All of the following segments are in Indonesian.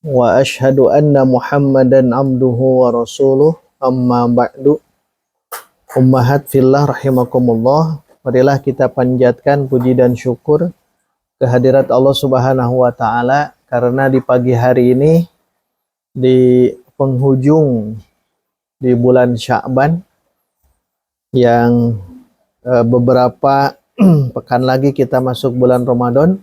Wa ashhadu anna Muhammadan abduhu wa rasuluh, amma ba'du. Ummahat fillah rahimakumullah. Marilah kita panjatkan puji dan syukur kehadirat Allah Subhanahu wa taala karena di pagi hari ini di penghujung di bulan Sya'ban yang beberapa pekan lagi kita masuk bulan Ramadan.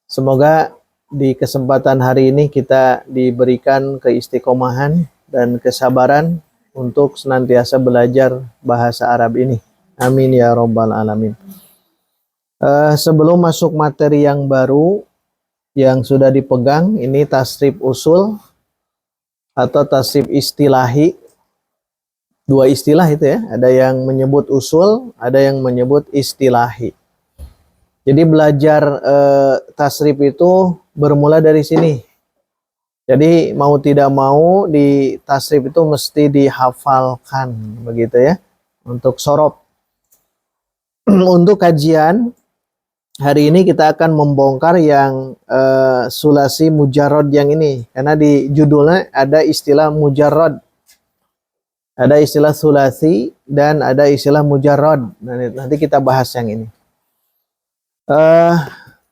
Semoga di kesempatan hari ini kita diberikan keistiqomahan dan kesabaran untuk senantiasa belajar bahasa Arab ini. Amin ya rabbal alamin. Sebelum masuk materi yang baru yang sudah dipegang, ini tasrif usul atau tasrif istilahi. Dua istilah itu ya, ada yang menyebut usul, ada yang menyebut istilahi. Jadi belajar tasrif itu bermula dari sini. Jadi mau tidak mau di tasrif itu mesti dihafalkan, begitu ya, untuk sorob. Untuk kajian hari ini kita akan membongkar yang sulasi mujarrad yang ini, karena di judulnya ada istilah mujarrad, ada istilah sulasi dan ada istilah mujarrad. Nanti kita bahas yang ini.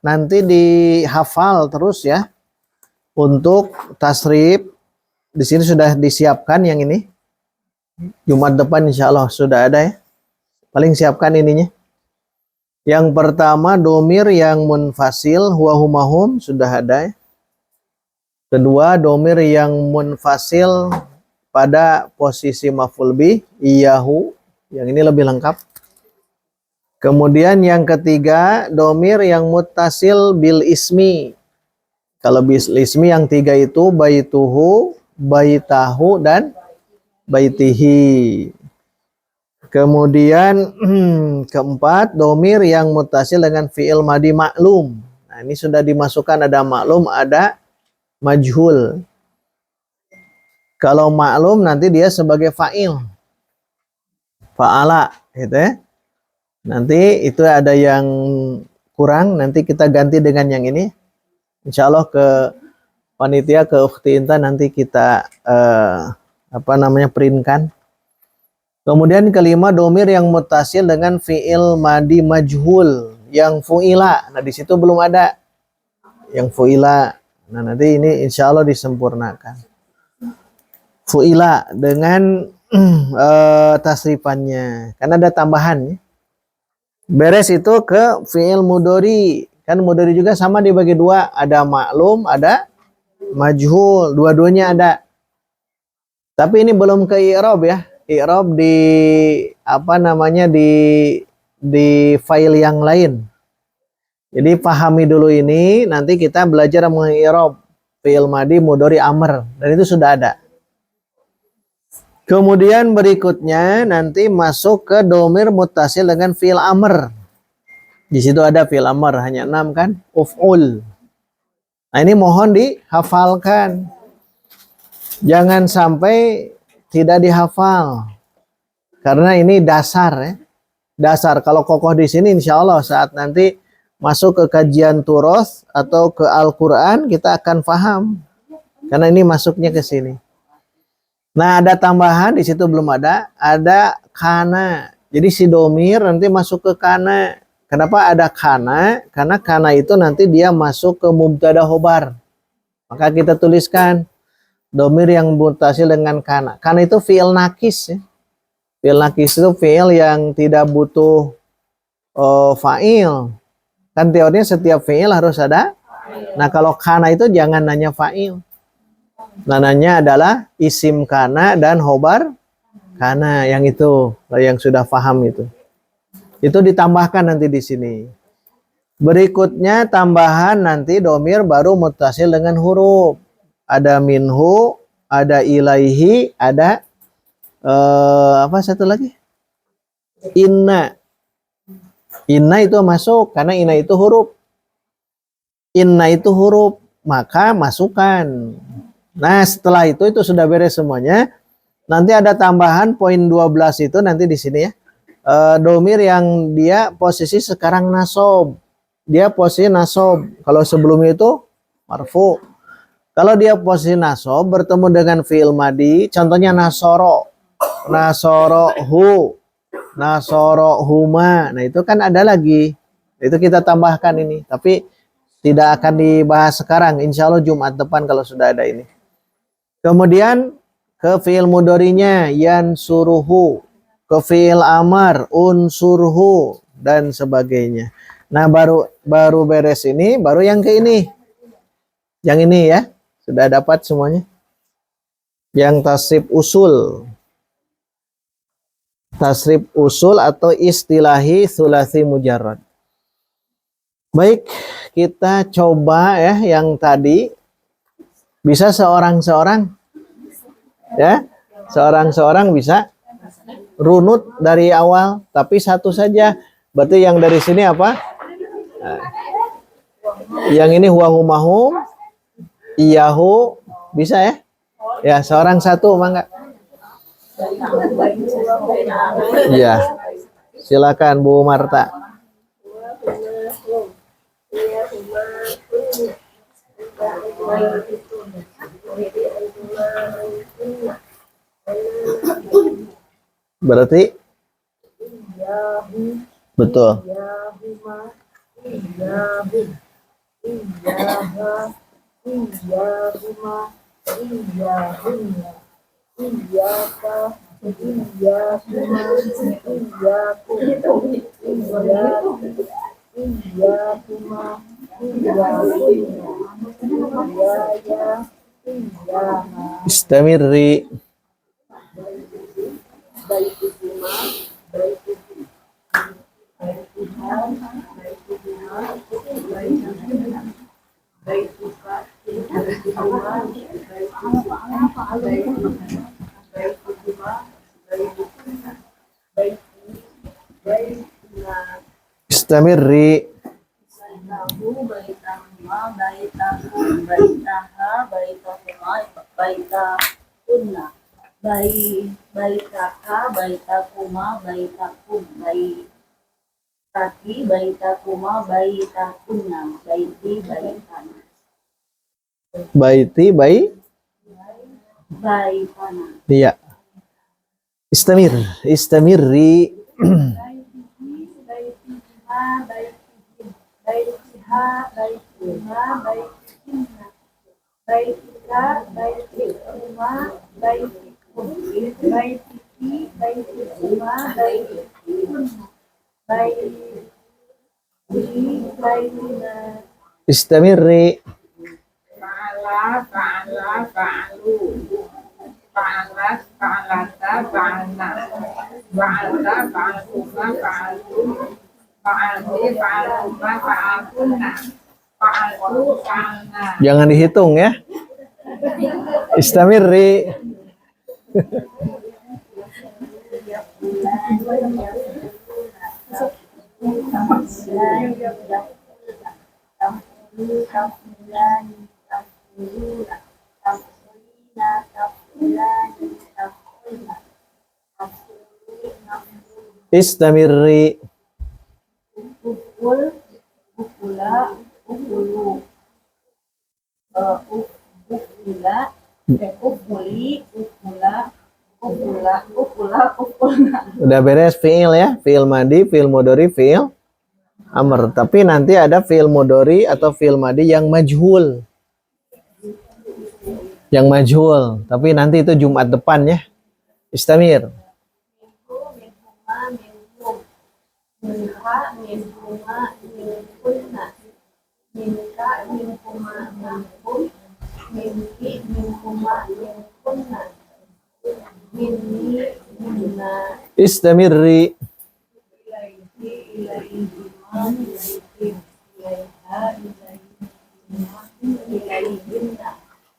Nanti dihafal terus ya. Untuk tasrif di sini sudah disiapkan yang ini. Jumat depan insya Allah sudah ada ya. Paling siapkan ininya. Yang pertama domir yang munfasil huwa humahum sudah ada ya. Kedua domir yang munfasil pada posisi maf'ul bih iyahu, yang ini lebih lengkap. Kemudian yang ketiga, domir yang muttasil bil ismi. Kalau bil ismi yang tiga itu baituhu, baitahu, dan baitihi. Kemudian keempat, domir yang muttasil dengan fi'il madi maklum. Nah ini sudah dimasukkan, ada maklum, ada majhul. Kalau maklum nanti dia sebagai fa'il. Fa'ala, gitu ya. Nanti itu ada yang kurang, nanti kita ganti dengan yang ini. Insya Allah ke panitia, ke Ukhti Intan nanti kita printkan. Kemudian kelima, domir yang muttasil dengan fi'il madi majhul yang fu'ila. Nah di situ belum ada yang fu'ila. Nah nanti ini insya Allah disempurnakan. Fu'ila dengan tasrifannya, karena ada tambahan ya. Beres itu ke fi'il mudhari. Kan mudhari juga sama dibagi dua. Ada maklum, ada majhul. Dua-duanya ada. Tapi ini belum ke i'rab ya. I'rab di di file yang lain. Jadi pahami dulu ini. Nanti kita belajar mengi'rab fi'il madi, mudhari, amr. Dan itu sudah ada. Kemudian berikutnya nanti masuk ke domir muttasil dengan fi'il amr. Di situ ada fi'il amr, hanya 6 kan? Uf'ul. Nah ini mohon dihafalkan. Jangan sampai tidak dihafal. Karena ini dasar ya. Dasar. Kalau kokoh di sini insya Allah saat nanti masuk ke kajian turos atau ke Al-Quran kita akan paham. Karena ini masuknya ke sini. Nah ada tambahan di situ belum ada kana. Jadi si domir nanti masuk ke kana. Kenapa ada kana? Karena kana itu nanti dia masuk ke mubtada khobar. Maka kita tuliskan domir yang muttasil dengan kana. Kana itu fi'il nakis ya. Fi'il nakis itu fi'il yang tidak butuh fa'il. Kan teorinya setiap fi'il harus ada. Nah kalau kana itu jangan nanya fa'il. Nananya adalah isim kana dan khobar kana, yang itu yang sudah paham itu ditambahkan nanti di sini. Berikutnya tambahan nanti domir baru muttasil dengan huruf. Ada minhu, ada ilaihi, ada satu lagi? Inna. Inna itu masuk karena inna itu huruf. Inna itu huruf, maka masukkan. Nah setelah itu sudah beres semuanya. Nanti ada tambahan poin 12 itu nanti di sini ya. Domir yang dia posisi sekarang nasob. Dia posisi nasob. Kalau sebelumnya itu marfu. Kalau dia posisi nasob bertemu dengan fi'il madi, contohnya nasoro, nasorohu, nasorohuma. Nah itu kan ada lagi. Itu kita tambahkan ini. Tapi tidak akan dibahas sekarang. Insya Allah Jumat depan kalau sudah ada ini. Kemudian ke fi'il mudhari'nya yansuruhu, ke fi'il amar unsurhu dan sebagainya. Nah baru beres ini, baru yang ke ini. Yang ini ya. Sudah dapat semuanya? Yang tasrif usul. Tasrif usul atau istilahi sulasi mujarrad. Baik, kita coba ya yang tadi. Bisa seorang-seorang? Ya, seorang-seorang bisa runut dari awal, tapi satu saja. Berarti yang dari sini apa? Nah, yang ini huwa humahum, iyahu, bisa ya? Ya, seorang satu, mangga. Iya, silakan Bu Marta. Berarti betul. Istamirri. Istamirri. Baitaka, baitakuma, baitakum, baitaki, baitakuma, baitakunna, baiti, baitana. Baiti, Baitana. Iya. Istamir, istamirri. Baitiha, baitiha, baitinna. Baitika, baitikuma, baitikum. Baitiki, baitikuma, baitikunna. Baiti, baitina. Istamirri. Fa'ala, fa'ala, fa'alu. Fa'alas, fa'alata, fa'alna. Fa'alta, fa'aluma, fa'alun. Fa'alti, fa'aluma, fa'alunna. Fa'altu, fa'alna. Jangan dihitung ya. Istamirri. Istamirri. Ukul, ukula, ukulu. Ukula, ukuli, ukula, ukula, ukula, ukulna. Udah beres fi'il ya. Fi'il madi, fi'il mudhari, fi'il amr. Tapi nanti ada fi'il mudhari atau fi'il madi yang majhul. Yang majhul. Tapi nanti itu Jumat depan ya. Istamir. Minha, minhuma, minkunna. Minka, minhuma, minkum. Minki, minhuma, minkunna. Minni, minna. Istamirri. Ilaihi, ilaihima, ilaihim. Ilaiha, ilaihima, ilaihinna.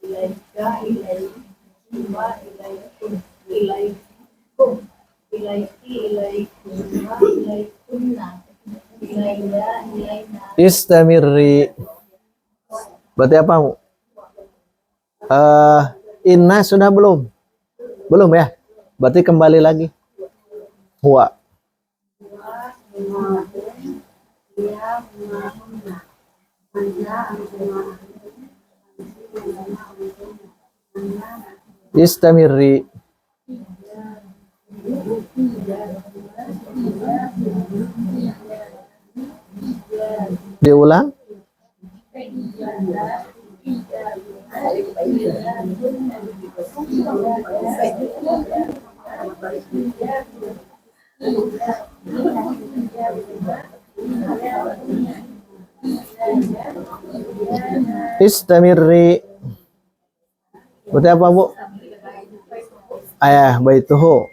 Ilaika, ilaihima, ilaikum. Ilaikum. Ilaiki, ilaikuma, ilaikunna. Ilaina, ilaina. Istamirri. Berarti apa? Inna sudah belum? Belum ya? Berarti kembali lagi. Huwa. Dia, Istamirri. Diulang. Istamirri. Berarti apa, Bu? Ayah baituhu.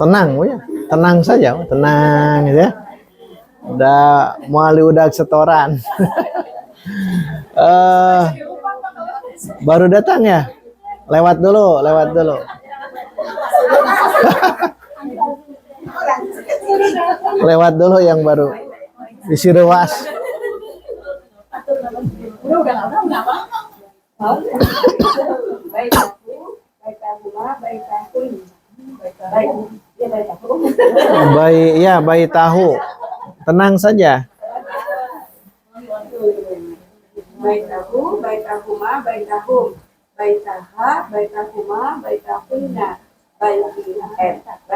Tenang, Bu ya. Tenang saja, Bu. Tenang gitu ya. Udah udah setoran. Baru datang ya? Lewat dulu. Lewat dulu yang baru. Isi ruas. Bayi tahu. Tenang saja. Baitahu, baitahuma, baitahum, baitaha, baitahuma, baitahunna, baitafa,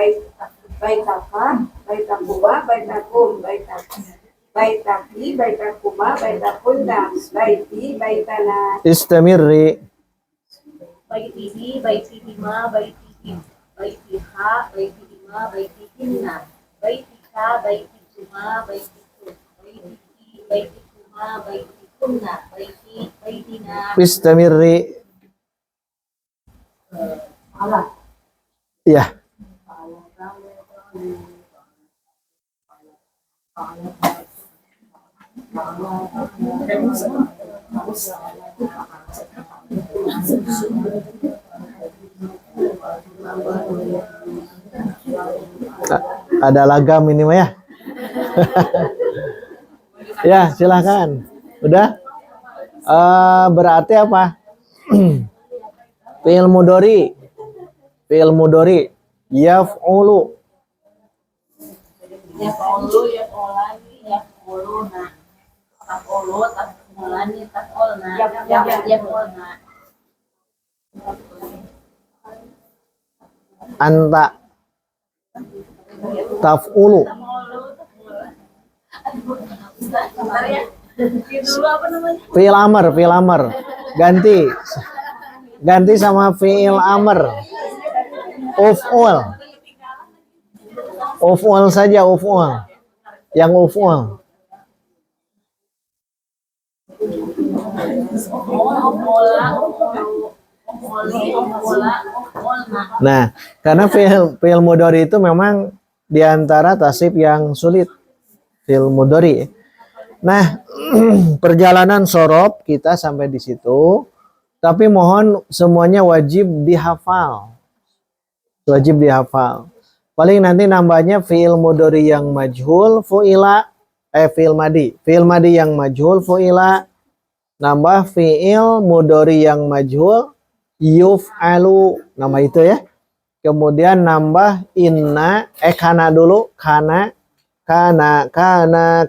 baitahuma, baitahum, baitahi, baitahuma, baitahunna, baiti, baitana. Istamirri. Baitihi, baitihima, baitihim, baitiha, baitihima, baitihinna, baitika, baitihuma, baitikum, baitihi, baitihuma, baitikunna, baiti, baitina. Istamirri. Ya. Ada lagam ini mah ya. Ya, silahkan. Udah? Berarti apa? Fi'il mudhari. Fi'il mudhari. Yaf'ulu. Yaf'ulu, yaf'ulani, yaf'uluna. Taf'ulu, taf'ulani, taf'ulna. Yaf'ulna. Anta. Taf'ulu. Fi'il amr. Ganti sama fi'il amr. Uf'ul saja, uf'ul. Yang uf'ul. Nah, karena fi'il mudhari itu memang diantara tasrif yang sulit. Fi'il mudhari. Nah, perjalanan sorob kita sampai di situ. Tapi mohon semuanya wajib dihafal. Wajib dihafal. Paling nanti nambahnya fi'il mudhari yang majhul, fu'ila, fi'il madi. Fi'il madi yang majhul, fu'ila. Nambah fi'il mudhari yang majhul, yuf'alu. Nama itu ya. Kemudian nambah inna, kana dulu, kana,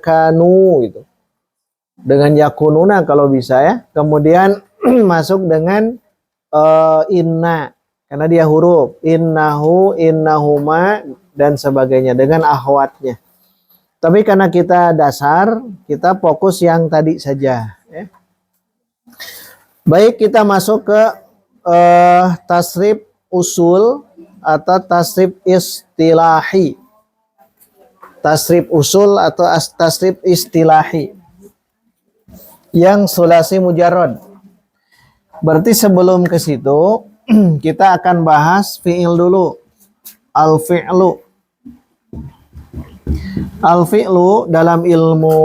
kanu gitu. Dengan yakununa kalau bisa ya. Kemudian masuk dengan inna karena dia huruf, innahu, innahuma dan sebagainya dengan akhwatnya. Tapi karena kita dasar, kita fokus yang tadi saja ya. Baik, kita masuk ke tasrif usul atau tasrif istilahi. Tasrif usul atau tasrif istilahi yang sulasi mujarrad. Berarti sebelum ke situ kita akan bahas fi'il dulu. Al-fi'lu. Al-fi'lu dalam ilmu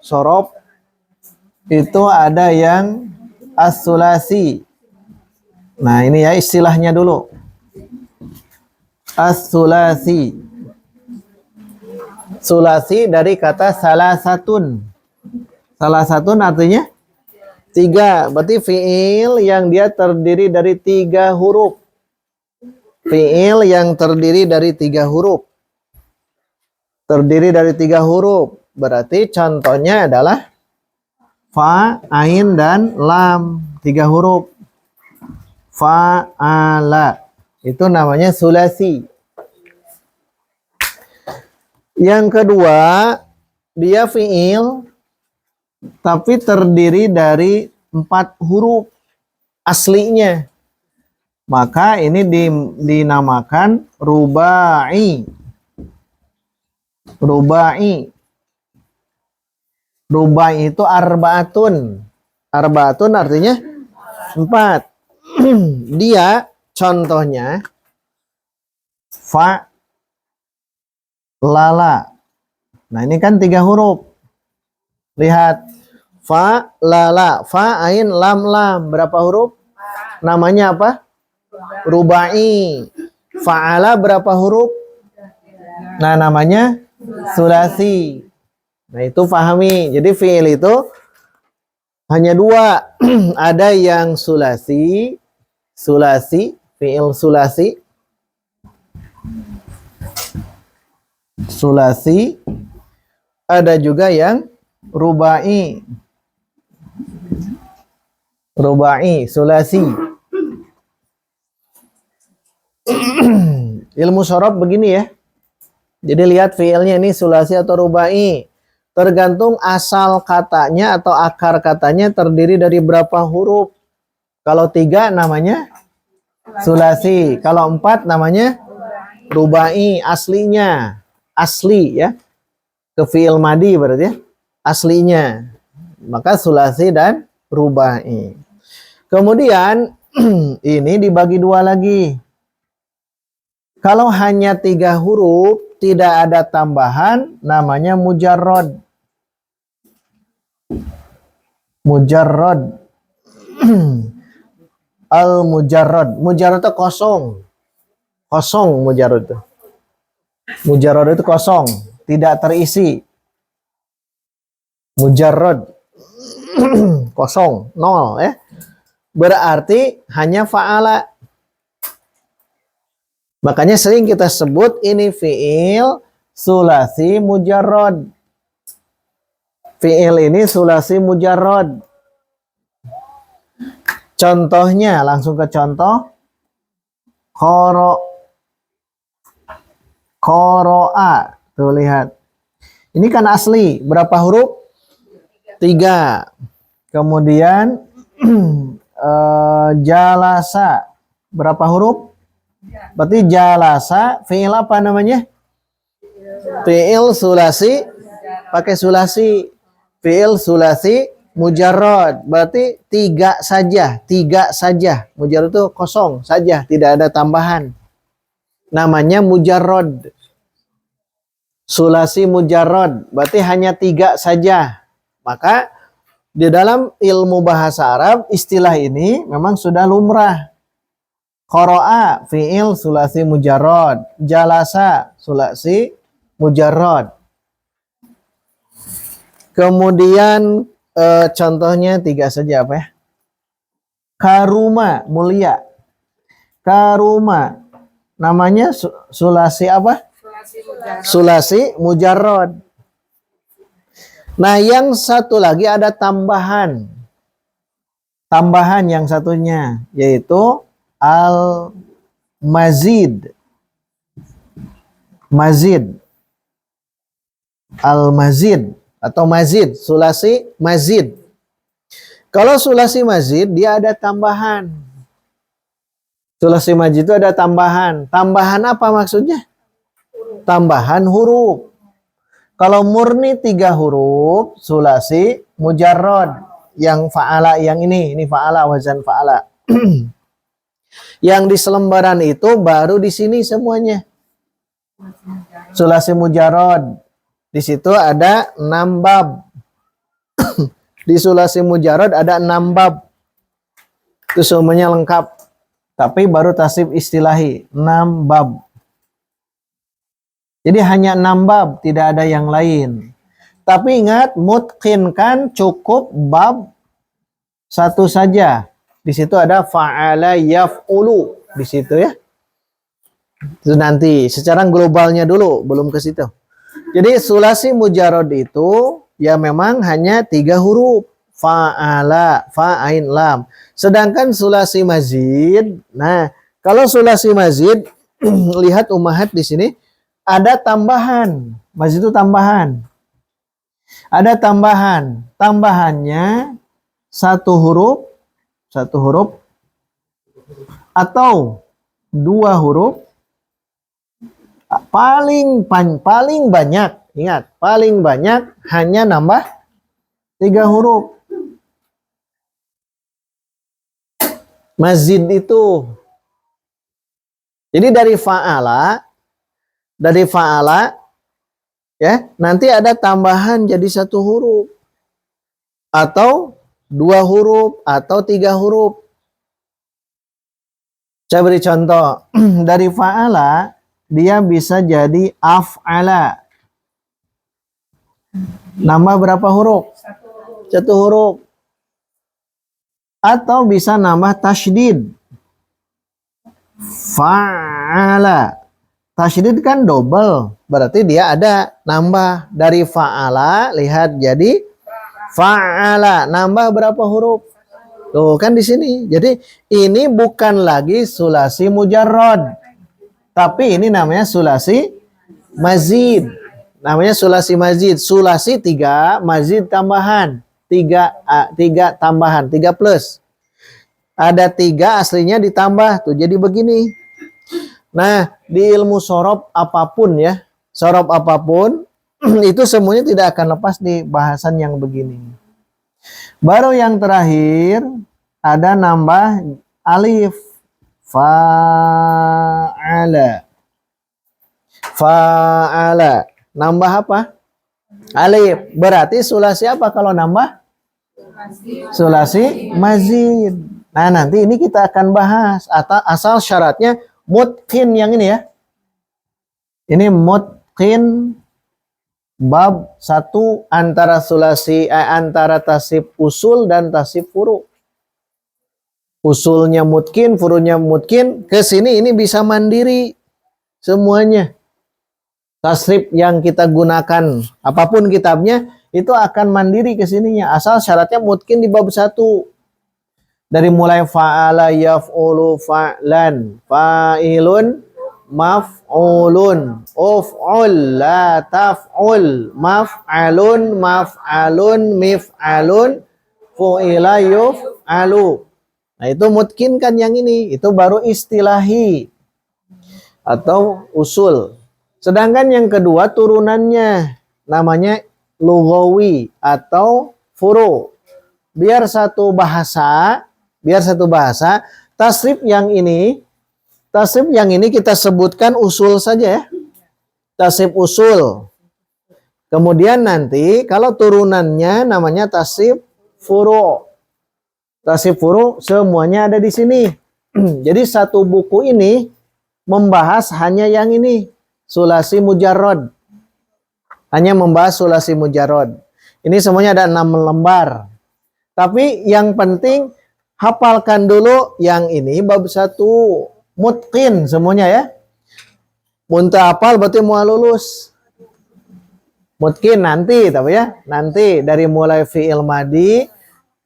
sorob itu ada yang as-sulasi. Nah, ini ya istilahnya dulu. As-sulasi. Sulasi dari kata salasatun. Salasatun artinya 3. Berarti fiil yang dia terdiri dari 3 huruf. Fiil yang terdiri dari 3 huruf. Terdiri dari 3 huruf. Berarti contohnya adalah fa, ain, dan lam. 3 huruf. Fa'ala. Itu namanya sulasi. Yang kedua, dia fiil tapi terdiri dari 4 huruf aslinya. Maka ini dinamakan rubai. Rubai. Rubai itu arbaatun. Arbaatun artinya 4. Dia contohnya fa, lala. Nah ini kan 3 huruf. Lihat. Fa, lala. Fa, ain, lam, lam. Berapa huruf? Namanya apa? Rubai. Fa'ala berapa huruf? Nah namanya sulasi. Nah itu pahami. Jadi fi'il itu hanya 2. Ada yang sulasi. Fi'il sulasi. Sulasi. Ada juga yang rubai. Rubai, sulasi. Ilmu sorob begini ya. Jadi lihat fiilnya ini sulasi atau rubai. Tergantung asal katanya atau akar katanya terdiri dari berapa huruf. Kalau 3 namanya sulasi. Kalau 4 namanya rubai. Aslinya. Asli ya. Ke fiil madi berarti ya. Aslinya. Maka sulasi dan rubai. Kemudian ini dibagi 2 lagi. Kalau hanya 3 huruf, tidak ada tambahan, namanya mujarrad. Mujarrad. Al-mujarrad. Mujarrad itu kosong. Kosong mujarrad itu. Mujarrad itu kosong, tidak terisi. Mujarrad. Kosong, 0 ya. Berarti hanya fa'ala. Makanya sering kita sebut ini fi'il sulasi mujarrad. Fi'il ini sulasi mujarrad. Contohnya, langsung ke contoh. Qoro'a. Tuh lihat. Ini kan asli. Berapa huruf? 3. Kemudian jalasa. Berapa huruf? Berarti jalasa fi'il apa namanya? Fi'il sulasi pakai sulasi. Fi'il sulasi mujarrad. Berarti 3 saja, 3 saja. Mujarrad itu kosong saja, tidak ada tambahan. Namanya mujarrad. Sulasi mujarrad, berarti hanya 3 saja. Maka di dalam ilmu bahasa Arab istilah ini memang sudah lumrah. Qoro'a fi'il sulasi mujarrad, jalasa sulasi mujarrad. Kemudian contohnya 3 saja apa ya? Karuma, mulia. Karuma namanya sulasi apa? Sulasi mujarrad. Nah, yang satu lagi ada tambahan. Tambahan yang satunya yaitu al-mazid. Mazid. Al-mazid atau mazid, sulasi mazid. Kalau sulasi mazid dia ada tambahan. Sulasi mazid itu ada tambahan. Tambahan apa maksudnya? Tambahan huruf. Kalau murni 3 huruf, sulasi mujarrad. Yang fa'ala, yang ini fa'ala, wazan fa'ala. Yang di selembaran itu baru di sini semuanya. Sulasi mujarrad. Di situ ada 6 bab. Di sulasi mujarrad ada 6 bab. Itu semuanya lengkap. Tapi baru tasrif istilahi, 6 bab. Jadi hanya 6 bab, tidak ada yang lain. Tapi ingat, mutqinkan cukup bab satu saja. Di situ ada fa'ala yaf'ulu di situ ya. Itu nanti secara globalnya dulu, belum ke situ. Jadi sulasi mujarrad itu ya memang hanya 3 huruf. Fa'ala, fa'ain lam. Sedangkan sulasi mazid, nah kalau sulasi mazid lihat ummahat di sini ada tambahan. Mazid itu tambahan. Ada tambahan. Tambahannya satu huruf atau 2 huruf, paling banyak, ingat, paling banyak hanya nambah 3 huruf. Mazid itu. Jadi dari fa'ala ya, nanti ada tambahan jadi 1 huruf atau 2 huruf atau 3 huruf. Saya beri contoh. Dari fa'ala dia bisa jadi af'ala. Nambah berapa huruf? 1 huruf. Atau bisa nambah tasydid. Fa'ala. Tasydid kan double. Berarti dia ada nambah. Dari fa'ala, lihat jadi fa'ala. Nambah berapa huruf? Tuh kan di sini. Jadi ini bukan lagi sulasi mujarrad. Tapi ini namanya sulasi mazid. Namanya sulasi mazid. Sulasi 3, mazid tambahan. 3 tambahan, 3 plus. Ada 3 aslinya ditambah. Tuh jadi begini. Nah, di ilmu sorob apapun ya. Sorob apapun. Itu semuanya tidak akan lepas di bahasan yang begini. Baru yang terakhir. Ada nambah alif. Fa'ala. Fa'ala. Nambah apa? Alif. Berarti sulasi apa kalau nambah? Sulasi mazid. Nah nanti ini kita akan bahas. Asal syaratnya mutqin yang ini ya. Ini mutqin bab 1 antara sulasi antara tasib usul dan tasib furu. Usulnya mutqin, furunya mutqin. Kesini ini bisa mandiri semuanya. Tasrif yang kita gunakan, apapun kitabnya, itu akan mandiri ke sininya. Asal syaratnya mutqin di bab 1. Dari mulai fa'ala yaf'ulu fa'lan, fa'ilun maf'ulun, uf'ul la taf'ul, maf'alun maf'alun mif'alun, fu'ila yuf'alu. Nah itu mutqin kan yang ini. Itu baru istilahi atau usul. Sedangkan yang kedua turunannya namanya lughawi atau furu. Biar satu bahasa, tasrif yang ini kita sebutkan usul saja ya. Tasrif usul. Kemudian nanti kalau turunannya namanya tasrif furu. Tasrif furu semuanya ada di sini. Jadi satu buku ini membahas hanya yang ini. Sulasi mujarrad. Hanya membahas sulasi mujarrad. Ini semuanya ada 6 lembar. Tapi yang penting hafalkan dulu yang ini bab 1 mutqin semuanya ya. Muntah hafal berarti mau lulus. Mutqin nanti tapi ya. Nanti dari mulai fi'il madi,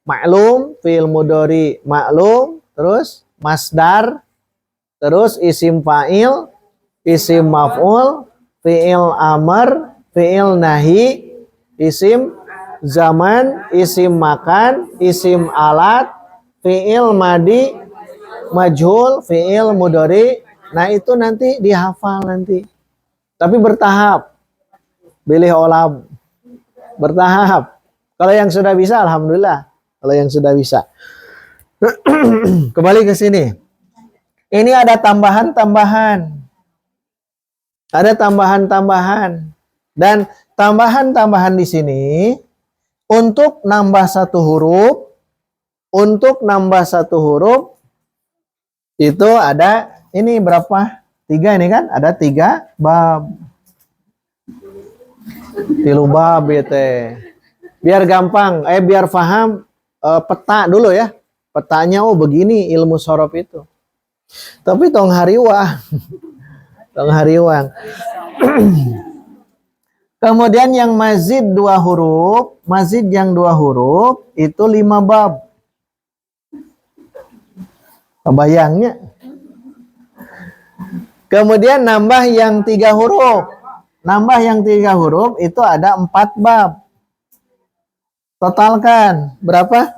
maklum, fi'il mudhari, maklum, terus masdar, terus isim fa'il, isim maf'ul, fi'il amr, fi'il nahi, isim zaman, isim makan, isim alat, fi'il madi, majhul, fi'il mudhari. Nah itu nanti dihafal nanti. Tapi bertahap. Pilih olam. Bertahap. Kalau yang sudah bisa, alhamdulillah. Kalau yang sudah bisa. Kembali ke sini. Ini ada tambahan-tambahan. Ada tambahan-tambahan. Dan tambahan-tambahan di sini untuk nambah 1 huruf, itu ada ini berapa? 3 ini kan? Ada 3 bab. 3 bab ya teh. Biar gampang, biar paham peta dulu ya. Petanya begini ilmu sorof itu. Tapi tong hariwang. Tong hariwang. Kemudian yang mazid 2 huruf, mazid yang 2 huruf itu 5 bab. Kebayangnya. Kemudian nambah yang 3 huruf. Nambah yang 3 huruf itu ada 4 bab. Totalkan berapa?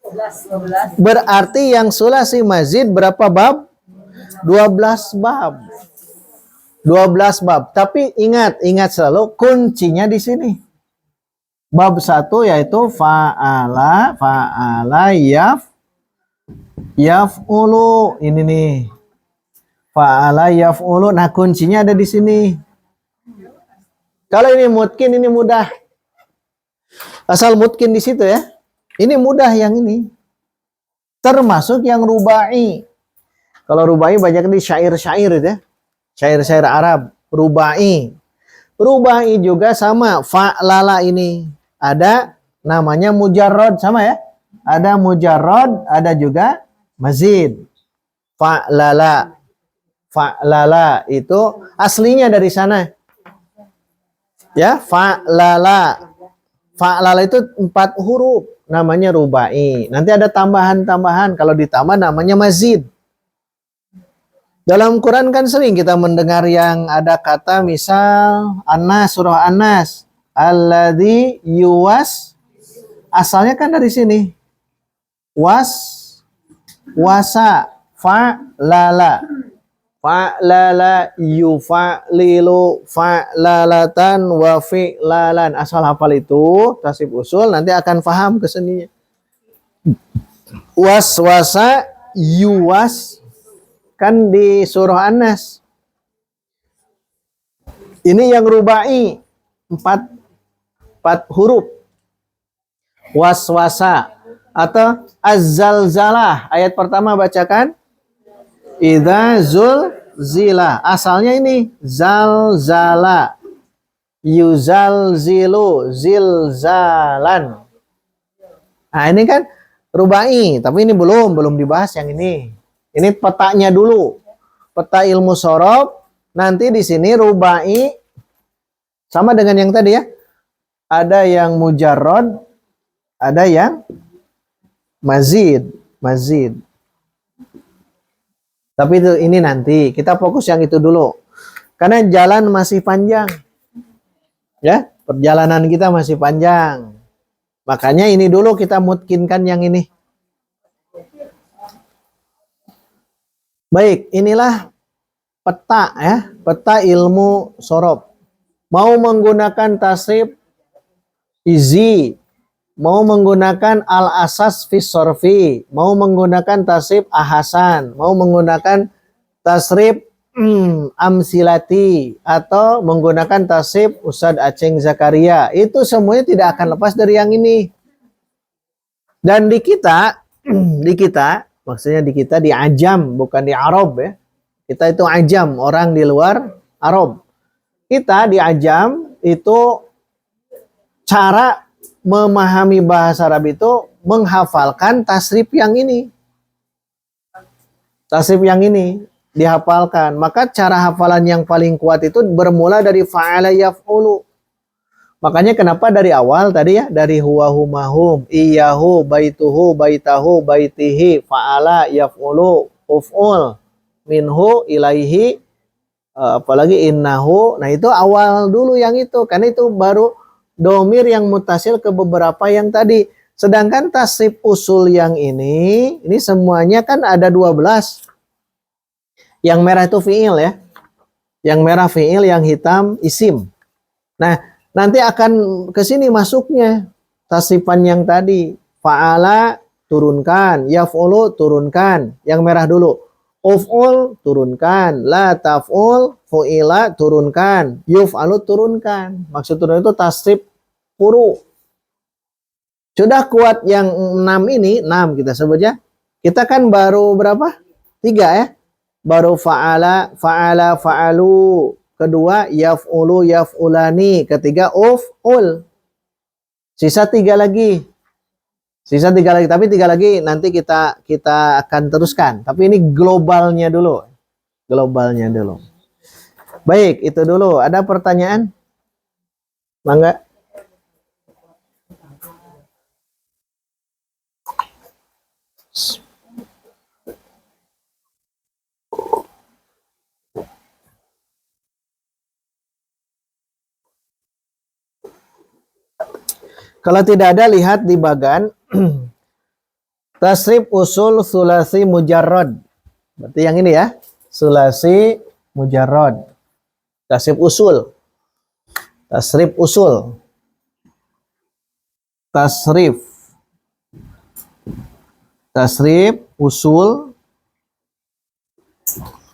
12. Berarti yang sulasi mazid berapa bab? 12 bab. 12 bab. Tapi ingat selalu kuncinya di sini. Bab 1 yaitu fa'ala yaf'ulu. Ini nih. Fa'ala yaf'ulu. Nah, kuncinya ada di sini. Kalau ini mutkin ini mudah. Asal mutkin di situ ya. Ini mudah yang ini. Termasuk yang rubai. Kalau rubai banyak di syair-syair itu ya. Syair-syair Arab, rubai. Rubai juga sama, fa'lala ini. Ada namanya mujarrad, sama ya? Ada mujarrad, ada juga mazid. Fa'lala. Fa'lala itu aslinya dari sana. Ya, fa'lala. Fa'lala itu 4 huruf, namanya rubai. Nanti ada tambahan-tambahan, kalau ditambah namanya mazid. Dalam Quran kan sering kita mendengar yang ada kata misal An-Nas, surah An-Nas. Alladzi yuwas. Asalnya kan dari sini. Wasa. Fa'lala. Fa'lala yufa'lilu fa'lalatan wa fi'lalan. Asal hafal itu, tasib usul, nanti akan paham keseninya. Waswasa yuwas. Kan di surah An-Nas. Ini yang rubai. 4 huruf. Waswasa. Atau az-zalzalah. Ayat pertama bacakan. Idza zulzila. Asalnya ini. Zalzala. Yuzalzilu. Zilzalan. Nah ini kan rubai. Tapi ini belum dibahas yang ini. Ini petanya dulu. Peta ilmu sorof. Nanti di sini rubai. Sama dengan yang tadi ya. Ada yang mujarrad. Ada yang mazid. Tapi ini nanti. Kita fokus yang itu dulu. Karena jalan masih panjang. Ya. Perjalanan kita masih panjang. Makanya ini dulu kita mutkinkan yang ini. Baik, inilah peta ya, peta ilmu sorof. Mau menggunakan tasrif izi, mau menggunakan al-asas fis sorfi, mau menggunakan tasrif ahasan, mau menggunakan tasrif amsilati, atau menggunakan tasrif Ustadz Aceng Zakaria. Itu semuanya tidak akan lepas dari yang ini. Dan di kita, maksudnya di kita di ajam, bukan di Arab ya. Kita itu ajam, orang di luar Arab. Kita di ajam itu cara memahami bahasa Arab itu menghafalkan tasrif yang ini. Tasrif yang ini dihafalkan. Maka cara hafalan yang paling kuat itu bermula dari fa'ala yaf'ulu. Makanya kenapa dari awal tadi ya, dari huwa humahum, iyahu, baituhu, baitahu, baitihi, fa'ala, yaf'ulu, uf'ul, minhu, ilaihi, apalagi innahu. Nah itu awal dulu yang itu, karena itu baru domir yang mutasil ke beberapa yang tadi. Sedangkan tasrif usul yang ini semuanya kan ada 12. Yang merah itu fi'il ya. Yang merah fi'il, yang hitam isim. Nah, nanti akan ke sini masuknya tasrifan yang tadi. Fa'ala turunkan, yaf'ulu turunkan. Yang merah dulu. Uf'ul turunkan, la taf'ul, fu'ila turunkan, yuf'alu turunkan. Maksud turun itu tasrif huruf. Sudah kuat yang 6 ini, 6 kita sebutnya. Kita kan baru berapa? 3 ya. Baru fa'ala, fa'alu. Kedua, yaf'ulu, yaf'ulani. Ketiga, uf'ul. Sisa 3 lagi. Sisa 3 lagi, tapi 3 lagi nanti kita akan teruskan. Tapi ini globalnya dulu. Globalnya dulu. Baik, itu dulu. Ada pertanyaan? Mangga. Kalau tidak ada, lihat di bagan tasrif usul sulasi mujarrad. Berarti yang ini ya, sulasi mujarrad. Tasrif usul. Tasrif usul. Tasrif. Tasrif usul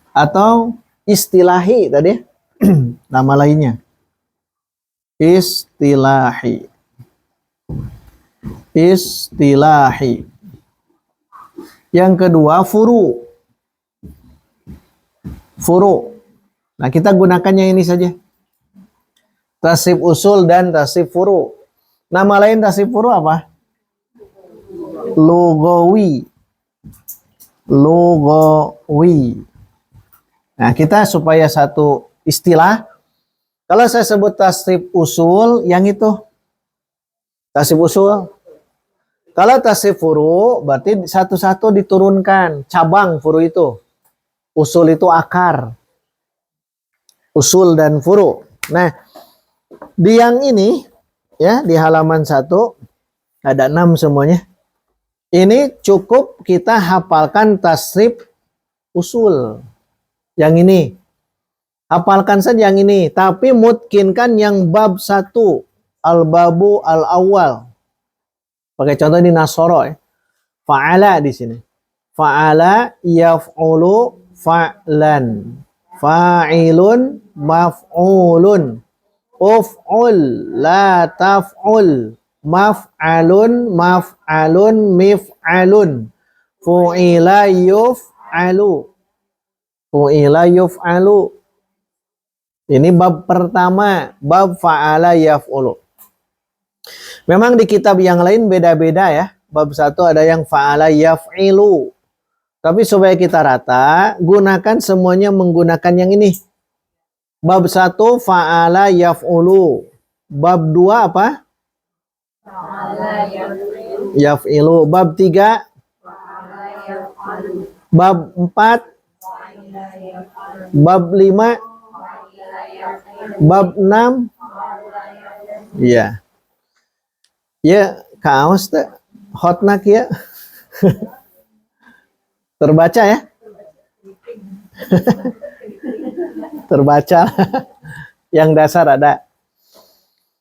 atau istilahi tadi nama lainnya. Istilahi. Istilahi. Yang kedua furu. Furu. Nah, kita gunakannya ini saja. Tasrif usul dan tasrif furu. Nama lain tasrif furu apa? Lugawi. Lugawi. Nah, kita supaya satu istilah. Kalau saya sebut tasrif usul, yang itu tasrif usul. Kalau tasrif furu, berarti satu-satu diturunkan. Cabang furu itu. Usul itu akar. Usul dan furu. Nah, di yang ini, ya di halaman 1, ada 6 semuanya. Ini cukup kita hafalkan tasrif usul. Yang ini. Hafalkan saja yang ini. Tapi mutkinkan yang bab 1. Al-babu al-awwal. Pakai contoh di Nasoro ya. Fa'ala di sini. Fa'ala yaf'ulu fa'lan. Fa'ilun maf'ulun. Uf'ul la taf'ul. Maf'alun maf'alun mif'alun. Fu'ila yuf'alu. Fu'ila yuf'alu. Ini bab pertama. Bab fa'ala yaf'ulu. Memang di kitab yang lain beda-beda ya. Bab 1 ada yang fa'ala yaf'ilu. Tapi supaya kita rata, gunakan semuanya menggunakan yang ini. Bab 1 fa'ala yaf'ulu. Bab 2 apa? Yaf'ilu. Bab 3 bab 4 bab 5 bab 6 iya. Ya, kaos teh hotnak ya. Terbaca ya? Terbaca. Yang dasar ada.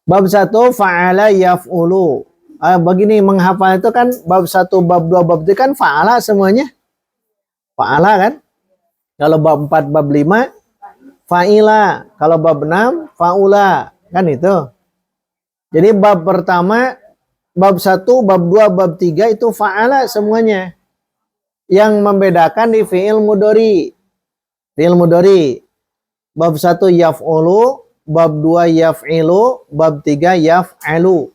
Bab 1 fa'ala yaf'ulu. Begini menghafal itu kan bab 1, bab 2, bab 3 kan fa'ala semuanya. Fa'ala kan? Kalau bab 4, bab 5 fa'ila. Kalau bab 6 fa'ula. Kan itu. Jadi bab pertama, bab 1, bab 2, bab 3 itu fa'ala semuanya. Yang membedakan di fi'il mudhari. Fi'il mudhari. Bab 1 yaf'ulu, bab 2 yaf'ilu, bab 3 yaf'alu.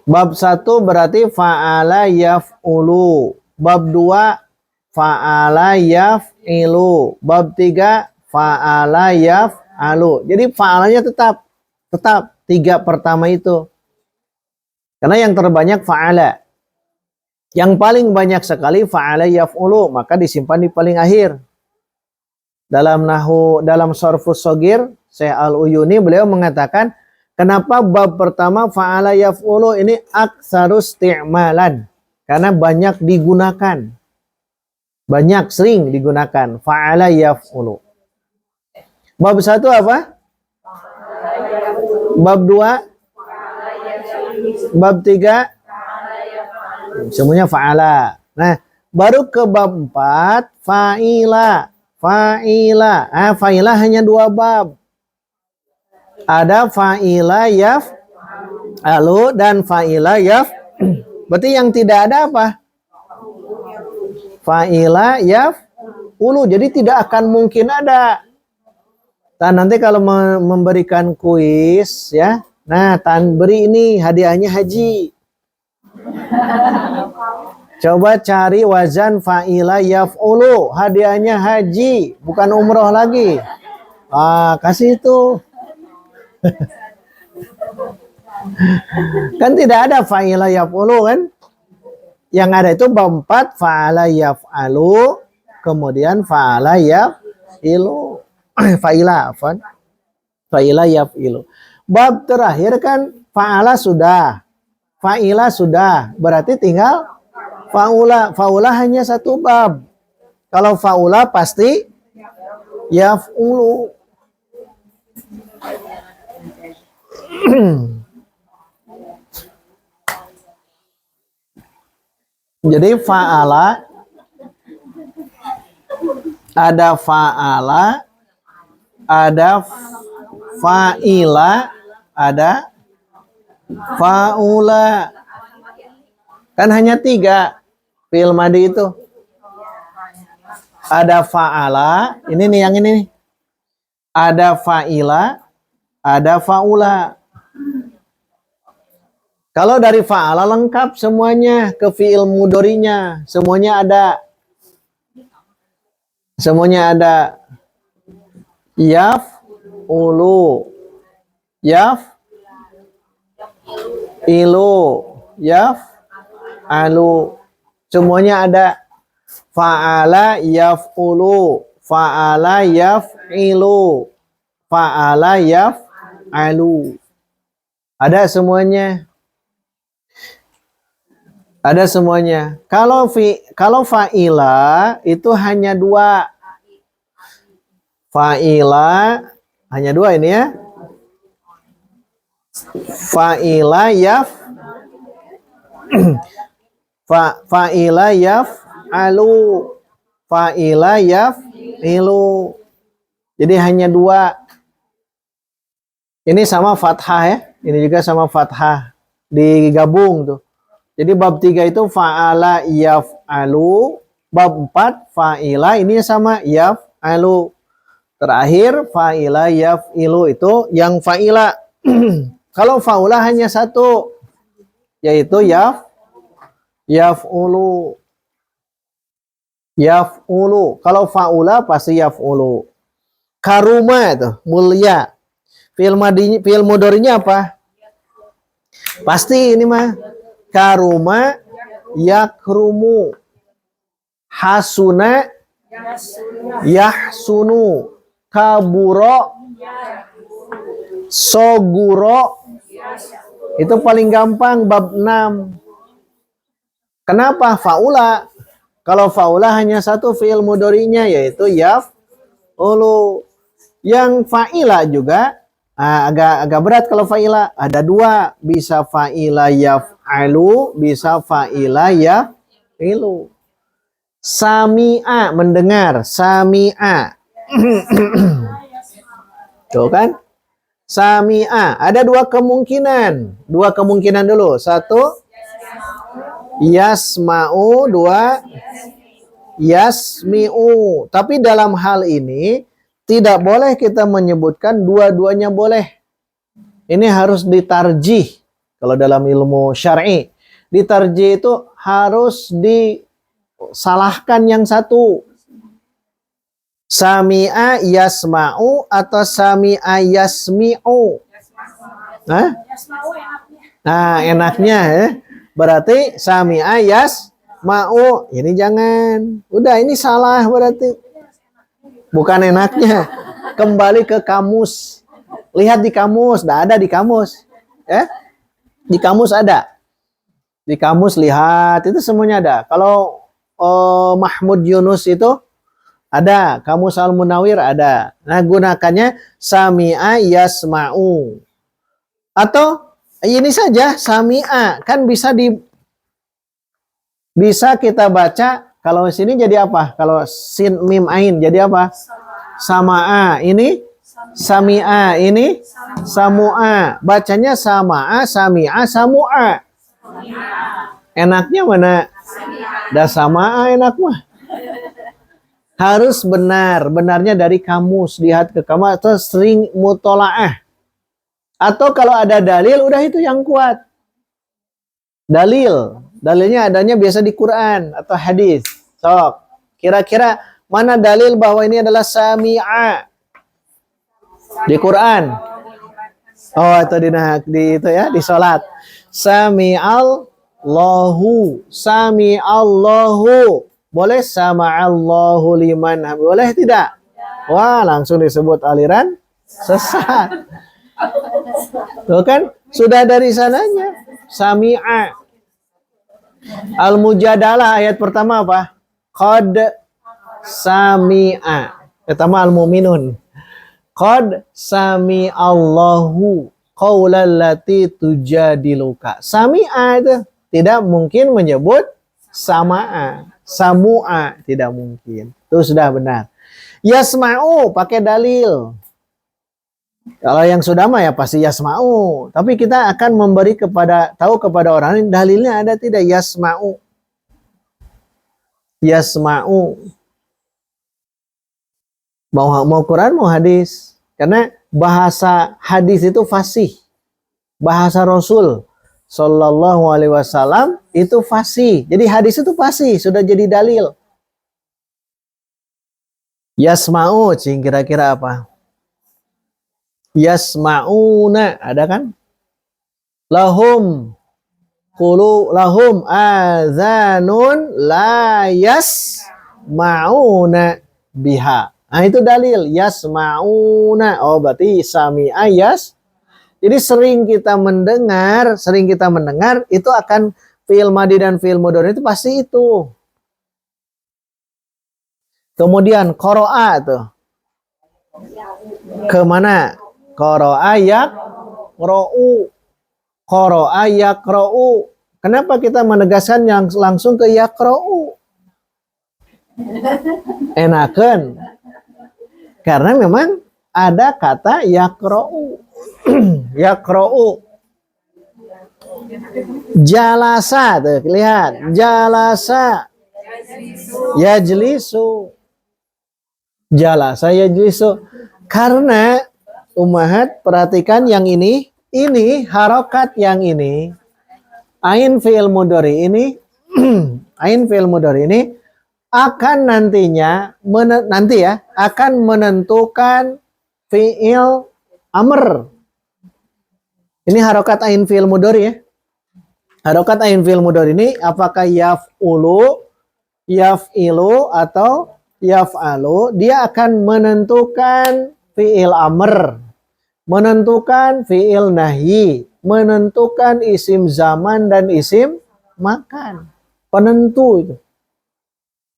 Bab 1 berarti fa'ala yaf'ulu. Bab 2 fa'ala yaf'ilu. Bab 3 fa'ala yaf'alu. Jadi fa'alanya tetap 3 pertama itu. Karena yang terbanyak fa'ala. Yang paling banyak sekali fa'ala yaf'ulu, maka disimpan di paling akhir. Dalam Sarfus Shogir, Syekh Al-Uyuni beliau mengatakan, kenapa bab pertama fa'ala yaf'ulu ini aktsarus isti'malan? Karena banyak digunakan. Banyak, sering digunakan. Fa'ala yaf'ulu. Bab 1 apa? Bab 2? Bab 3? Semuanya fa'ala. Nah, baru ke bab 4, fa'ila. Fa'ila. Fa'ila hanya 2 bab. Ada fa'ila yaf'alu dan fa'ila berarti yang tidak ada apa? Fa'ila yaf'ulu. Jadi tidak akan mungkin ada. Dan nanti kalau memberikan kuis ya, nah beri ini hadiahnya haji. Coba cari wazan fa'ila yaf'ulu. Hadiahnya haji, bukan umroh lagi. Ah, kasih itu. Kan tidak ada fa'ila yaf'ulu kan? Yang ada itu bab 4 fa'ala yaf'alu, kemudian fa'ala yaf'ilu. Fa'ila, afwan. Fa'ila yaf'ilu. Bab terakhir kan fa'ala sudah. Fa'ila sudah. Berarti tinggal fa'ula. Fa'ula hanya satu bab. Kalau fa'ula pasti yaf'ulu. Jadi fa'ala, ada fa'ala, ada fa'ila, ada fa'ula. Kan hanya 3 fi'il madi itu. Ada fa'ala, ini nih yang ini nih. Ada fa'ila, ada fa'ula. Kalau dari fa'ala lengkap semuanya, ke fi'il mudhari'nya semuanya ada. Semuanya ada. Yaf'ulu, yaf'ilu, yaf'alu. Semuanya ada. Fa'ala yaf'ulu, fa'ala yaf'ilu, fa'ala yaf'alu. Ada semuanya. Ada semuanya. Kalau fa'ila itu hanya 2. Fa'ila hanya 2 ini ya. Fa'ila fa'ila yaf'alu, fa'ila yaf'ilu. Jadi hanya 2. Ini sama fathah ya. Ini juga sama fathah. Digabung tuh. Jadi bab 3 itu fa'ala yaf'alu, bab 4 fa'ila ini sama yaf'alu. Terakhir fa'ila yaf'ilu itu yang fa'ila. Kalau fa'ula hanya 1, yaitu yaf'ulu. Yaf'ulu. Kalau fa'ula pasti yaf'ulu. Karuma itu mulia. Fi'il mudhari'nya apa? Pasti ini mah. Karuma yakrumu, hasuna yahsunu, kaburo soguro. Itu paling gampang bab 6. Kenapa fa'ula? Kalau fa'ula hanya 1 fi'il mudhari'nya yaitu yaf'ulu. Yang fa'ila juga agak berat kalau fa'ila. Ada 2, bisa fa'ila yaf'alu, bisa fa'ila yaf'ilu. Sami'a, mendengar, sami'a. Tuh kan? Sami'a, ada 2 kemungkinan. 2 kemungkinan dulu. 1 yasma'u, 2 yasmi'u. Tapi dalam hal ini tidak boleh kita menyebutkan dua-duanya boleh. Ini harus ditarjih. Kalau dalam ilmu syar'i, ditarjih itu harus disalahkan yang satu. Sami'a yasma'u atau sami'a yasmi'u. Nah, enaknya ya. Berarti sami'a yasma'u. Ini jangan. Udah, ini salah berarti. Bukan enaknya. Kembali ke kamus. Lihat di kamus. Nah, ada di kamus. Di kamus ada. Di kamus lihat. Itu semuanya ada. Kalau Mahmud Yunus itu ada. Kamus Al-Munawir ada. Nah, gunakannya sami'a yasma'u. Atau ini saja sami'a. Kan bisa kita baca. Kalau sini jadi apa? Kalau sin mim ain jadi apa? Sama'a. Ini sami'a. Ini samu'a. Bacanya sama'a, sami'a, samu'a. Enaknya mana? Dah sama'a enak mah. Harus benar. Benarnya dari kamus. Lihat ke kamus atau sering mutola'ah. Atau kalau ada dalil udah itu yang kuat. Dalilnya adanya biasa di Quran atau hadis. Sok, kira-kira mana dalil bahwa ini adalah sami'a di Quran? Oh, itu di itu ya, di salat. Sami'allahu, sami'allahu. Boleh sama'allahu liman. Boleh tidak? Wah, langsung disebut aliran sesat. Tuh kan, sudah dari sananya. Sami'a. Al-Mujadalah ayat pertama apa? Qad sami'a. Pertama Al-Mu'minun. Qad sami'allahu qaulal lati tujadiluka. Sami'a itu tidak mungkin menyebut sama'a. Samu'a tidak mungkin. Itu sudah benar. Yasma'u pakai dalil. Kalau yang sudah mah ya pasti yasma'u. Tapi kita akan memberi tahu kepada orang ini dalilnya ada tidak yasma'u. Yasma'u. Mau Quran mau hadis. Karena bahasa hadis itu fasih. Bahasa Rasul Sallallahu Alaihi Wasallam itu fasih. Jadi hadis itu fasih, sudah jadi dalil. Yasma'u, cing kira-kira apa? Yasma'una, ada kan? Lahum azanun la yasma'una biha. Nah itu dalil yasma'una. Oh berarti sami'a yas. Jadi sering kita mendengar itu akan fi'il madhi dan fi'il mudhari itu pasti itu. Kemudian qara'a tuh. Kemana? Qara'a yaqra'u. Qara'a yaqra'u. Kenapa kita menegaskan yang langsung ke yaqra'u? Enakan. Karena memang ada kata yaqra'u. Yaqra'u. Jalasa tuh, lihat. Jalasa. Yajlisu. Jalasa yajlisu. Karena ummahat perhatikan yang ini harokat yang ini. Ain fi'il mudhari ini ain fi'il mudhari ini akan nantinya akan menentukan fi'il amr. Ini harokat ain fi'il mudhari ya. Harokat ain fi'il mudhari ini apakah yaf'ulu, yaf'ilu atau yaf'alu, dia akan menentukan fi'il amr, menentukan fi'il nahyi, menentukan isim zaman dan isim makan. Penentu itu.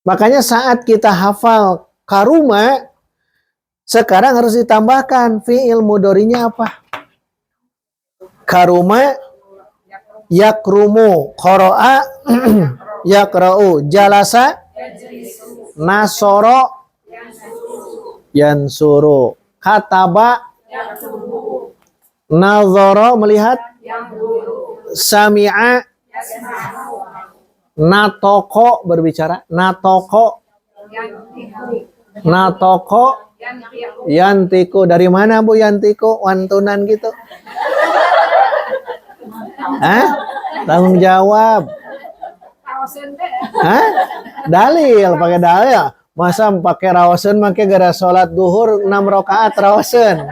Makanya saat kita hafal karuma, sekarang harus ditambahkan fi'il mudhari'nya apa? Karuma yakrumu, qara'a yaqra'u, jalasa nasoro yansuru, kataba nazara melihat, sami'a natoko berbicara, natoko yantiku. Dari mana Bu yantiku? Wantunan gitu. Hah? Tanggung jawab. Hah? Dalil, pakai dalil. Masa pakai rawasen, pakai gara sholat duhur 6 rakaat rawasen.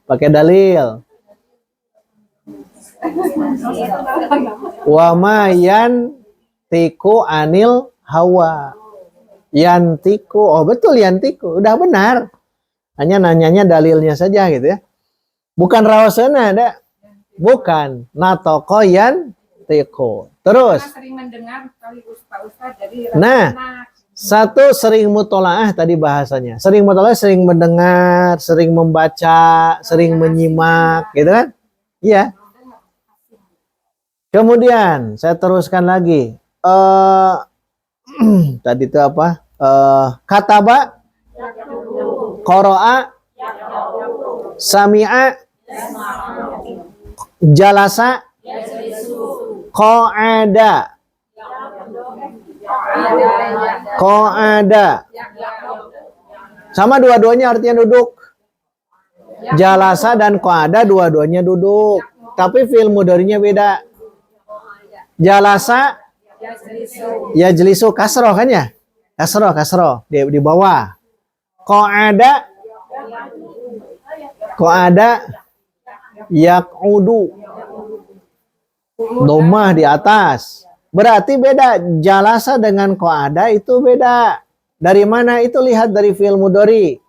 Pakai dalil. Wa ma yantiku anil hawa. Yantiku, oh betul yantiku, udah benar. Hanya nanyanya dalilnya saja gitu ya. Bukan rawasen ada. Bukan. Natoko yantiku. Terus. Sering mendengar kali ustaz jadi nah, satu sering mutolaah tadi bahasanya. Sering mutolaah, sering mendengar, sering membaca, sering menyimak, gitu kan? Iya. Kemudian saya teruskan lagi. Tadi itu apa? Kataba, qara'a, sami'a, jalasa, qa'ada. Qa'ada. Sama dua-duanya artinya duduk. Jalasa dan qa'ada dua-duanya duduk. Tapi fi'il mudhari'nya beda. Jalasa yajlisu kasroh kan ya? Kasroh di bawah. Qa'ada yaq'udu. Domah di atas. Berarti beda. Jalasa dengan qa'ada itu beda. Dari mana itu? Lihat dari fi'il mudhari.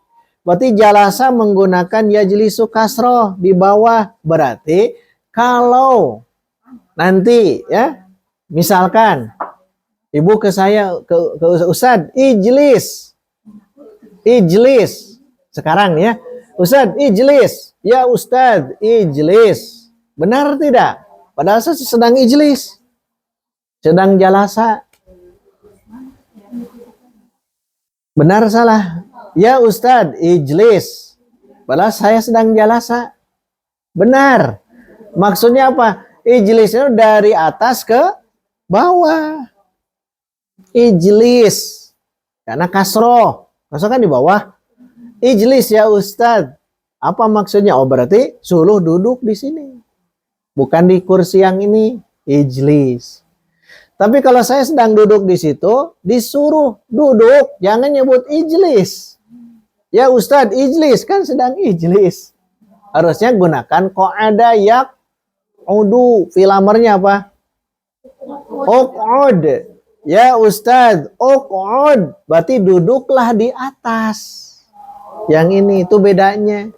Berarti jalasa menggunakan yajlisu kasroh di bawah. Berarti kalau nanti ya, misalkan ibu ke saya, ke Ustadz, ijlis. Sekarang ya, Ustadz, ijlis. Ya Ustadz, ijlis. Benar tidak? Padahal saya sedang ijlis. Sedang jalasa. Benar salah? Ya Ustadz, ijlis. Padahal saya sedang jalasa. Benar. Maksudnya apa? Ijlis itu dari atas ke bawah. Ijlis. Karena kasroh. Kasroh kan di bawah. Ijlis ya Ustadz. Apa maksudnya? Oh berarti suruh duduk di sini. Bukan di kursi yang ini. Ijlis. Tapi kalau saya sedang duduk di situ, disuruh duduk. Jangan nyebut ijlis. Ya Ustadz, ijlis. Kan sedang ijlis. Harusnya gunakan qa'ada yaq'udu. Fi'il amarnya apa? Uq'ud. Ya Ustadz, uq'ud. Berarti duduklah di atas. Yang ini itu bedanya.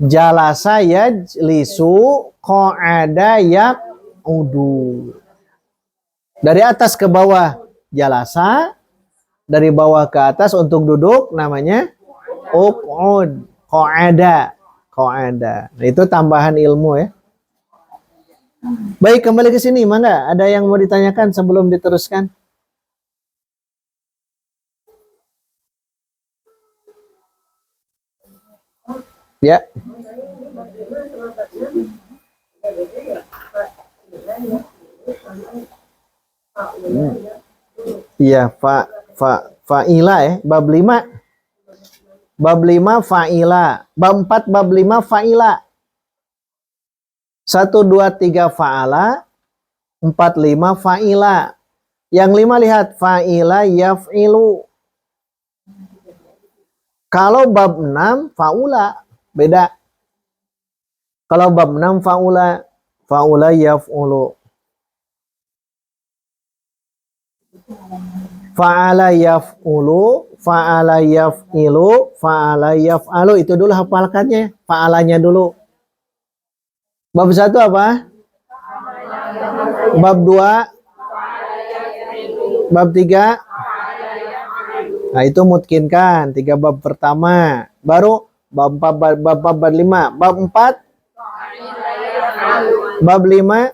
Jalasa yajlisu, qa'ada yaq'udu. Dari atas ke bawah jalasa, dari bawah ke atas untuk duduk namanya uq'ud, qa'ada. Nah, itu tambahan ilmu ya. Baik, kembali ke sini, mangga. Ada yang mau ditanyakan sebelum diteruskan? Ya. Iya, fa'ila ya, bab 5. Bab 5 fa'ila. Bab 4 bab 5 fa'ila. 1 2 3 fa'ala, 4 5 fa'ila. Yang 5 lihat fa'ila yaf'ilu. Kalau bab 6 fa'ula, beda. Kalau bab 6 fa'ula yaf'ulu. Fa'ala yaf'ulu, fa'ala yaf'ilu, fa'ala yaf'alu. Itu dulu hafalkannya, fa'alanya dulu. Bab 1 apa? Bab 2, bab 3. Nah, itu mutkinkan 3 bab pertama. Baru bab 4 bab 5. Bab 4 bab 5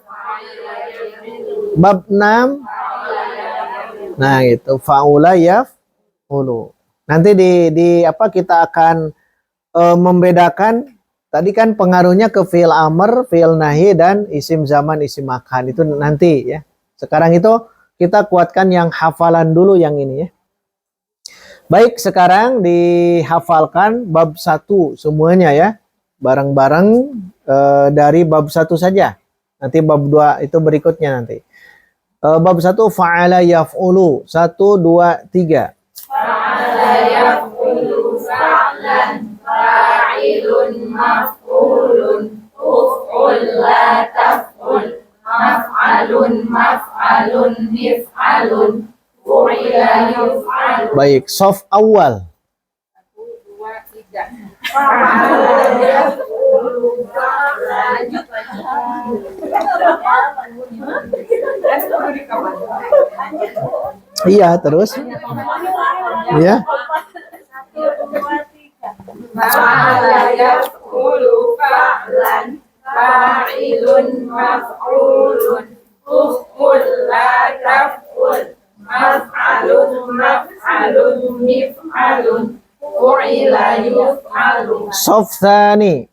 bab 6. Nah, itu faula yaf'ulu. Nanti di apa kita akan membedakan. Tadi kan pengaruhnya ke fi'il amr, fi'il nahi, dan isim zaman, isim makan. Itu nanti ya. Sekarang itu kita kuatkan yang hafalan dulu yang ini ya. Baik, sekarang dihafalkan bab 1 semuanya ya. Bareng-bareng dari bab 1 saja. Nanti bab 2 itu berikutnya nanti. Bab 1 fa'ala yaf'ulu. 1 2 3. Fa'ala yaf'ulu fa'lan fa'ilun maf'ulun uf'ul la taf'ul maf'alun maf'alun mif'alun fu'ila yuf'alu. Baik, sof awal. 1 2 3. Fa'ala yaf'ulu fa'lan. Iya, terus. Iya. Fa'ala yaf'ulu fa'lan fa'ilun maf'ulun uf'ul la taf'ul maf'alun maf'alun mif'alun fu'ila yuf'alu. Sof tsani.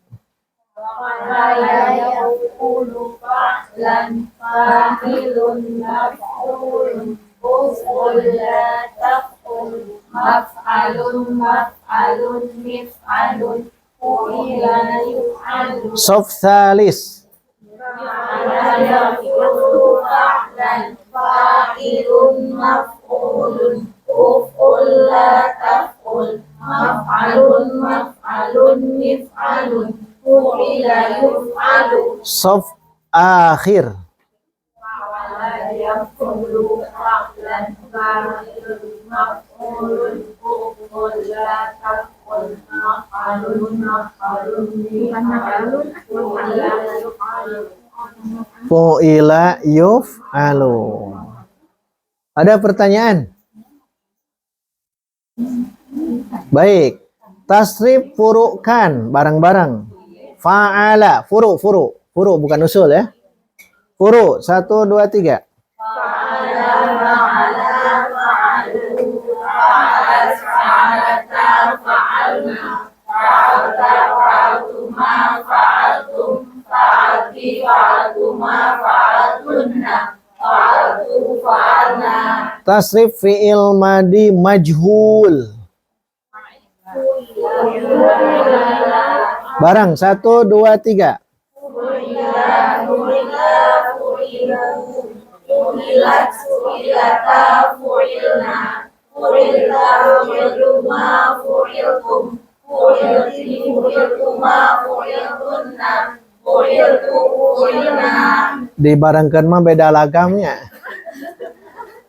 Fa'ala yaf'ulu fa'lan fa'ilun maf'ulun uf'ul la taf'ul maf'alun maf'alun mif'alun fu'ila yuf'alu. Sof tsalis. yaf'ulu fa'lan fa'ilun maf'ulun uf'ul la taf'ul maf'alun maf'alun mif'alun fu'ila yuf'alu Sof akhir. yaf'ulu fa'lan fa'ilun maf'ulun uf'ul la taf'ul maf'alun maf'alun mif'alun fu'ila yuf'alu. Fu'ila yuf'alu. Ada pertanyaan? Baik. Tasrif furu'kan barang-barang. Fa'ala, furu bukan usul ya. Furu 1 2 3. Tasrif fi'il madi majhul. Barang 1 2 3. Dibarangkan mah beda lagamnya.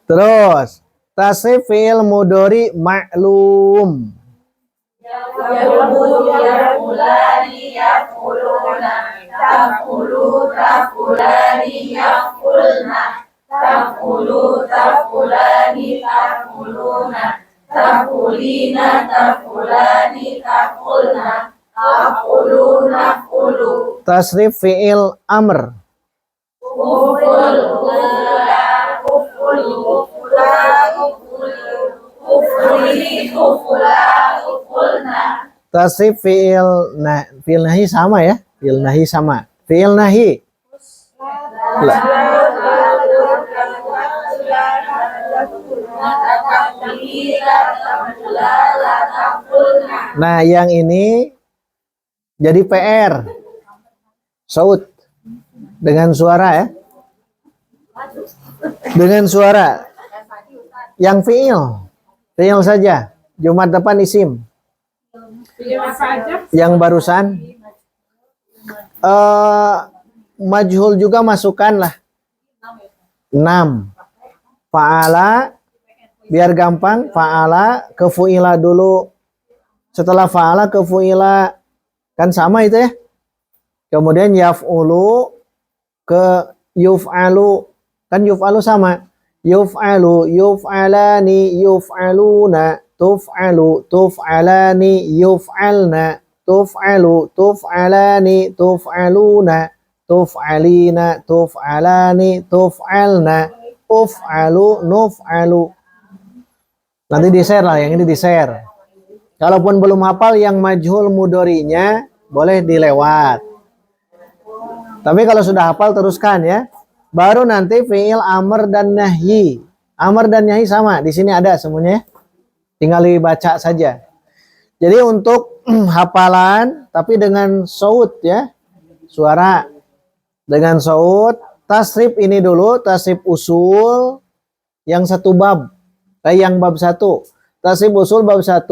Terus tasrif fi'il mudhari ma'lum. Tasrif fi'il amr. Tasrif fi'il nahi sama ya. Fi'il nahi sama. Fi'il nahi. Nah, yang ini jadi PR. Saud dengan suara ya. Dengan suara yang fi'il saja. Jumat depan isim. Yang barusan majhul juga masukkanlah 6. Fa'ala biar gampang, fa'ala ke fu'ila dulu. Setelah fa'ala ke fu'ila kan sama itu ya. Kemudian yaf'ulu ke yuf'alu, kan yuf'alu sama. Yuf'alu, yuf'alani, yuf'aluna, tuf'alu, tuf'alani, yuf'alna, tuf'alu, tuf'alani, tuf'aluna, tuf'alina, tuf'alani, tuf'alna, uf'alu, nuf'alu. Nanti di-share lah, yang ini di-share. Kalaupun belum hafal yang majhul mudhari'nya boleh dilewat. Tapi kalau sudah hafal teruskan ya. Baru nanti fi'il amr dan nahyi. Amr dan nahyi sama, di sini ada semuanya. Tinggal dibaca saja. Jadi untuk hafalan tapi dengan saut ya. Suara dengan saut, tasrif ini dulu, tasrif usul yang satu bab. Yang bab 1. Tasrif usul bab 1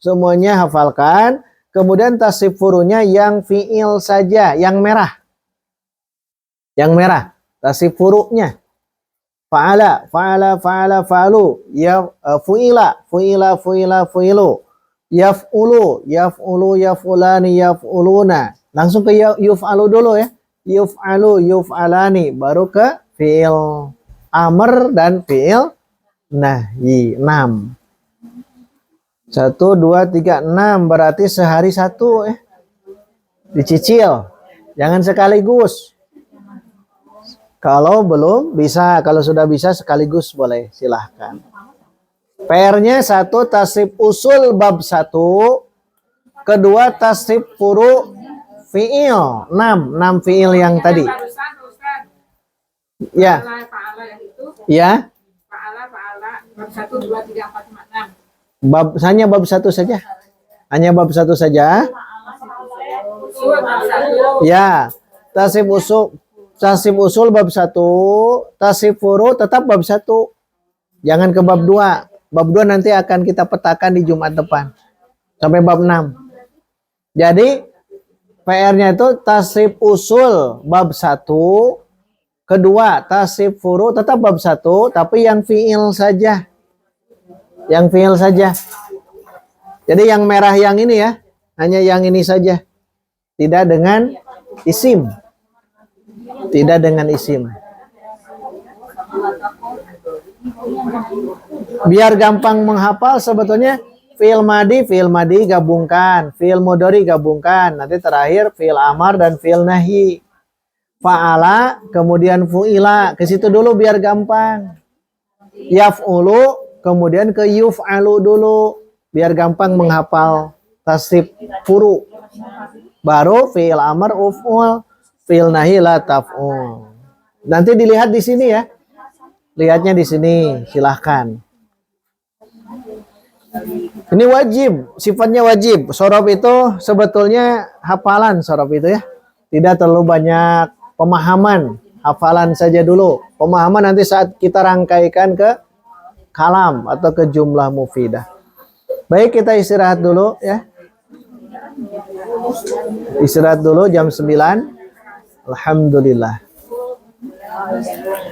semuanya hafalkan. Kemudian tasrif furunya yang fi'il saja, yang merah. Yang merah, tasrif furu'nya. Fa'ala, fa'ala, fa'ala, fa'alu. Ya, fu'ila, fu'ila, fu'ila, fu'ilu. Yaf'ulu, yaf'ulu, yaf'ulani, yaf'uluna. Langsung ke yuf'alu dulu ya. Yuf'alu, yuf'alani. Baru ke fi'il amr dan fi'il nahyi. 6. 1, 2, 3, 6. Berarti sehari 1 ya. Dicicil. Jangan sekaligus. Kalau belum bisa, kalau sudah bisa sekaligus boleh, silahkan. PR-nya 1 tasrif usul bab 1, kedua tasrif furu fi'il 6 fi'il yang tadi. Ya. Ya. Bab 1, 2, 3, 4, 5, 6. Hanya bab 1 saja. Hanya bab 1 saja. Ya. Tasib usul bab 1, tasib furu tetap bab 1. Jangan ke bab 2. Bab 2 nanti akan kita petakan di Jumat depan. Sampai bab 6. Jadi PR-nya itu tasib usul bab 1, kedua tasib furu tetap bab 1, tapi yang fiil saja. Yang fiil saja. Jadi yang merah yang ini ya, hanya yang ini saja. Tidak dengan isim. Tidak dengan isim. Biar gampang menghafal sebetulnya fiil madi gabungkan, fiil mudhari gabungkan, nanti terakhir fiil amar dan fiil nahi. Fa'ala kemudian fu'ila, ke situ dulu biar gampang. Yaf'ulu kemudian ke yuf'alu dulu biar gampang menghafal tasrif furu. Baru fiil amar uf'ul, fiil nahi la taf'ul. Nanti dilihat di sini ya. Lihatnya di sini, silahkan. Ini wajib, sifatnya wajib. Sorob itu sebetulnya hafalan sorob itu ya. Tidak terlalu banyak pemahaman, hafalan saja dulu. Pemahaman nanti saat kita rangkaikan ke kalam atau ke jumlah mufidah. Baik, kita istirahat dulu ya. Istirahat dulu jam 9. Alhamdulillah.